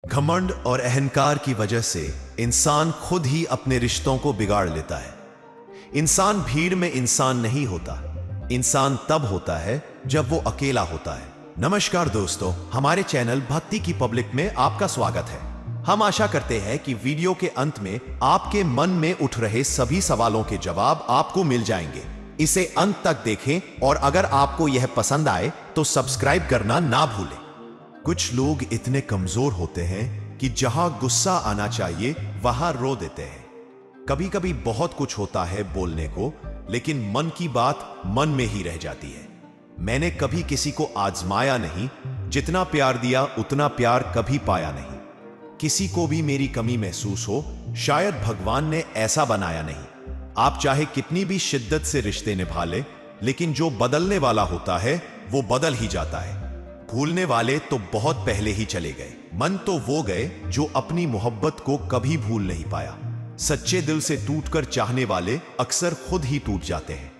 घमंड और अहंकार की वजह से इंसान खुद ही अपने रिश्तों को बिगाड़ लेता है। इंसान भीड़ में इंसान नहीं होता। इंसान तब होता है जब वो अकेला होता है। नमस्कार दोस्तों, हमारे चैनल भक्ति की पब्लिक में आपका स्वागत है। हम आशा करते हैं कि वीडियो के अंत में आपके मन में उठ रहे सभी सवालों के जवाब आपको मिल जाएंगे। इसे अंत तक देखें और अगर आपको यह पसंद आए तो सब्सक्राइब करना ना भूलें। कुछ लोग इतने कमजोर होते हैं कि जहां गुस्सा आना चाहिए वहां रो देते हैं। कभी कभी बहुत कुछ होता है बोलने को, लेकिन मन की बात मन में ही रह जाती है। मैंने कभी किसी को आजमाया नहीं, जितना प्यार दिया उतना प्यार कभी पाया नहीं। किसी को भी मेरी कमी महसूस हो, शायद भगवान ने ऐसा बनाया नहीं। आप चाहे कितनी भी शिद्दत से रिश्ते निभा ले, लेकिन जो बदलने वाला होता है वो बदल ही जाता है। भूलने वाले तो बहुत पहले ही चले गए, मन तो वो गए जो अपनी मोहब्बत को कभी भूल नहीं पाया। सच्चे दिल से टूटकर चाहने वाले अक्सर खुद ही टूट जाते हैं।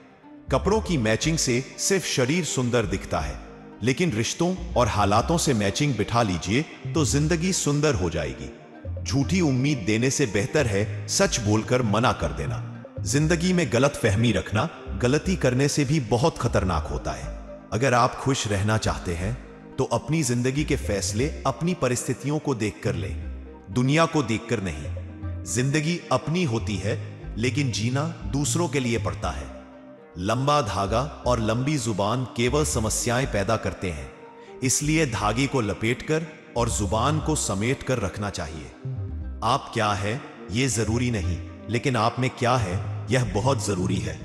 कपड़ों की मैचिंग से सिर्फ शरीर सुंदर दिखता है, लेकिन रिश्तों और हालातों से मैचिंग बिठा लीजिए तो जिंदगी सुंदर हो जाएगी। झूठी उम्मीद देने से बेहतर है सच बोलकर मना कर देना। जिंदगी में गलत फहमी रखना गलती करने से भी बहुत खतरनाक होता है। अगर आप खुश रहना चाहते हैं तो अपनी जिंदगी के फैसले अपनी परिस्थितियों को देखकर लें, दुनिया को देखकर नहीं। जिंदगी अपनी होती है, लेकिन जीना दूसरों के लिए पड़ता है। लंबा धागा और लंबी जुबान केवल समस्याएं पैदा करते हैं, इसलिए धागे को लपेटकर और जुबान को समेट कर रखना चाहिए। आप क्या है ये जरूरी नहीं, लेकिन आप में क्या है यह बहुत जरूरी है।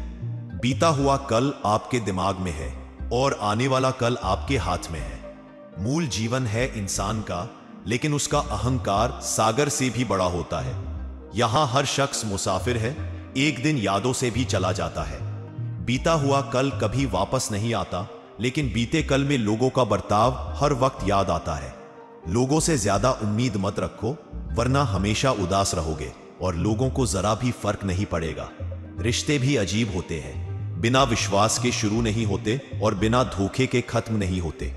बीता हुआ कल आपके दिमाग में है और आने वाला कल आपके हाथ में है। मूल जीवन है इंसान का, लेकिन उसका अहंकार सागर से भी बड़ा होता है। यहां हर शख्स मुसाफिर है, एक दिन यादों से भी चला जाता है। बीता हुआ कल कभी वापस नहीं आता, लेकिन बीते कल में लोगों का बर्ताव हर वक्त याद आता है। लोगों से ज्यादा उम्मीद मत रखो, वरना हमेशा उदास रहोगे और लोगों को जरा भी फर्क नहीं पड़ेगा। रिश्ते भी अजीब होते हैं, बिना विश्वास के शुरू नहीं होते और बिना धोखे के खत्म नहीं होते।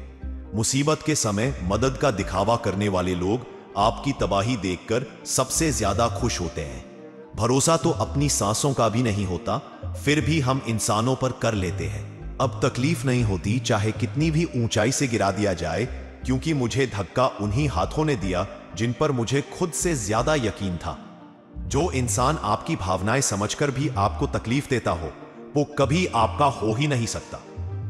मुसीबत के समय मदद का दिखावा करने वाले लोग आपकी तबाही देखकर सबसे ज्यादा खुश होते हैं। भरोसा तो अपनी सांसों का भी नहीं होता, फिर भी हम इंसानों पर कर लेते हैं। अब तकलीफ नहीं होती चाहे कितनी भी ऊंचाई से गिरा दिया जाए, क्योंकि मुझे धक्का उन्हीं हाथों ने दिया जिन पर मुझे खुद से ज्यादा यकीन था। जो इंसान आपकी भावनाएं समझकर भी आपको तकलीफ देता हो, वो कभी आपका हो ही नहीं सकता।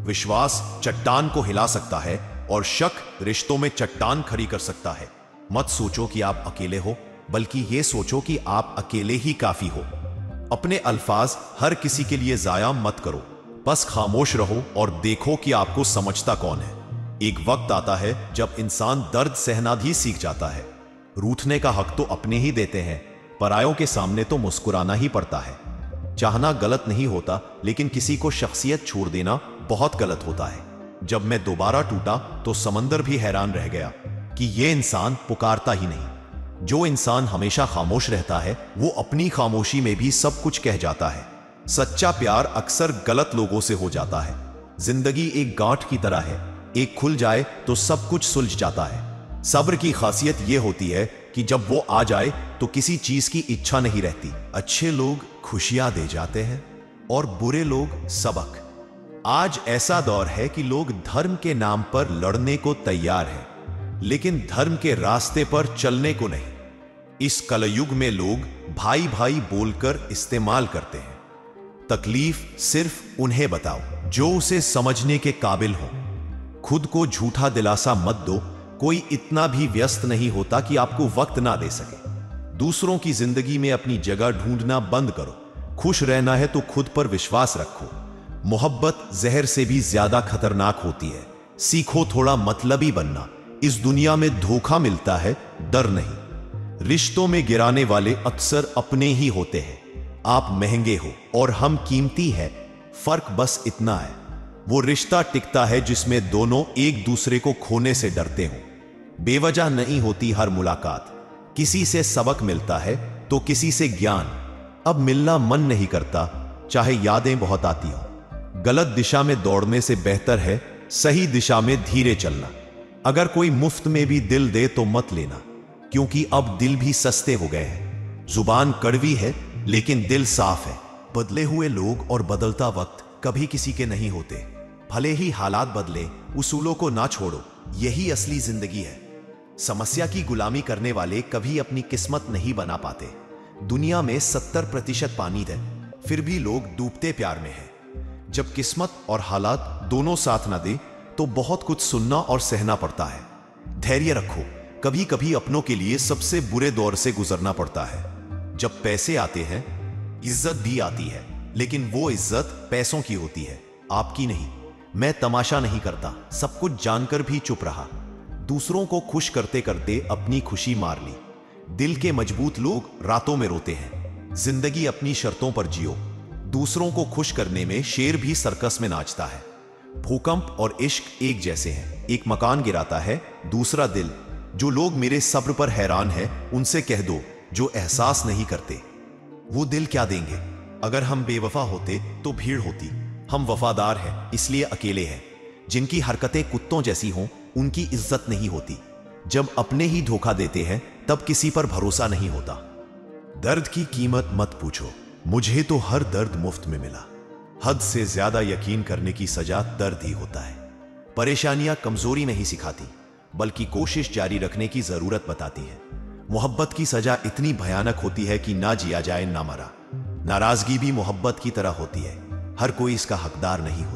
विश्वास चट्टान को हिला सकता है और शक रिश्तों में चट्टान खड़ी कर सकता है। मत सोचो कि आप अकेले हो, बल्कि यह सोचो कि आप अकेले ही काफी हो। अपने अल्फाज हर किसी के लिए जाया मत करो, बस खामोश रहो और देखो कि आपको समझता कौन है। एक वक्त आता है जब इंसान दर्द सहना भी सीख जाता है। रूठने का हक तो अपने ही देते हैं, परायों के सामने तो मुस्कुराना ही पड़ता है। चाहना गलत नहीं होता, लेकिन किसी को शख्सियत छोड़ देना बहुत गलत होता है। जब मैं दोबारा टूटा तो समंदर भी हैरान रह गया कि यह इंसान पुकारता ही नहीं। जो इंसान हमेशा खामोश रहता है वो अपनी खामोशी में भी सब कुछ कह जाता है। सच्चा प्यार अक्सर गलत लोगों से हो जाता है। जिंदगी एक गांठ की तरह है, एक खुल जाए तो सब कुछ सुलझ जाता है। सब्र की खासियत यह होती है कि जब वो आ जाए तो किसी चीज की इच्छा नहीं रहती। अच्छे लोग खुशियां दे जाते हैं और बुरे लोग सबक। आज ऐसा दौर है कि लोग धर्म के नाम पर लड़ने को तैयार हैं, लेकिन धर्म के रास्ते पर चलने को नहीं। इस कलयुग में लोग भाई भाई बोलकर इस्तेमाल करते हैं। तकलीफ सिर्फ उन्हें बताओ जो उसे समझने के काबिल हो। खुद को झूठा दिलासा मत दो, कोई इतना भी व्यस्त नहीं होता कि आपको वक्त ना दे सके। दूसरों की जिंदगी में अपनी जगह ढूंढना बंद करो। खुश रहना है तो खुद पर विश्वास रखो। मोहब्बत जहर से भी ज्यादा खतरनाक होती है। सीखो थोड़ा मतलबी बनना। इस दुनिया में धोखा मिलता है, डर नहीं। रिश्तों में गिराने वाले अक्सर अपने ही होते हैं। आप महंगे हो और हम कीमती है, फर्क बस इतना है। वो रिश्ता टिकता है जिसमें दोनों एक दूसरे को खोने से डरते हो। बेवजह नहीं होती हर मुलाकात, किसी से सबक मिलता है तो किसी से ज्ञान। अब मिलना मन नहीं करता, चाहे यादें बहुत आती हो। गलत दिशा में दौड़ने से बेहतर है सही दिशा में धीरे चलना। अगर कोई मुफ्त में भी दिल दे तो मत लेना। क्योंकि अब दिल भी सस्ते हो गए हैं। जुबान कड़वी है लेकिन दिल साफ है। बदले हुए लोग और बदलता वक्त कभी किसी के नहीं होते। भले ही हालात बदले, उसूलों को ना छोड़ो, यही असली जिंदगी है। समस्या की गुलामी करने वाले कभी अपनी किस्मत नहीं बना पाते। दुनिया में 70% पानी है, फिर भी लोग डूबते प्यार में हैं। जब किस्मत और हालात दोनों साथ ना दे तो बहुत कुछ सुनना और सहना पड़ता है। धैर्य रखो, कभी कभी अपनों के लिए सबसे बुरे दौर से गुजरना पड़ता है। जब पैसे आते हैं, इज्जत भी आती है, लेकिन वो इज्जत पैसों की होती है, आपकी नहीं। मैं तमाशा नहीं करता, सब कुछ जानकर भी चुप रहा। दूसरों को खुश करते करते अपनी खुशी मार ली। दिल के मजबूत लोग रातों में रोते हैं। जिंदगी अपनी शर्तों पर जियो। दूसरों को खुश करने में शेर भी सर्कस में नाचता है। भूकंप और इश्क एक जैसे हैं। एक मकान गिराता है, दूसरा दिल। जो लोग मेरे सब्र पर हैरान हैं, उनसे कह दो जो एहसास नहीं करते वो दिल क्या देंगे। अगर हम बेवफा होते तो भीड़ होती। हम वफादार हैं इसलिए अकेले हैं। जिनकी हरकतें कुत्तों जैसी हों, उनकी इज्जत नहीं होती। जब अपने ही धोखा देते हैं तब किसी पर भरोसा नहीं होता। दर्द की कीमत मत पूछो, मुझे तो हर दर्द मुफ्त में मिला। हद से ज्यादा यकीन करने की सजा दर्द ही होता है। परेशानियां कमजोरी नहीं सिखाती, बल्कि कोशिश जारी रखने की जरूरत बताती है। मोहब्बत की सजा इतनी भयानक होती है कि ना जिया जाए ना मरा। नाराजगी भी मोहब्बत की तरह होती है, हर कोई इसका हकदार नहीं होता।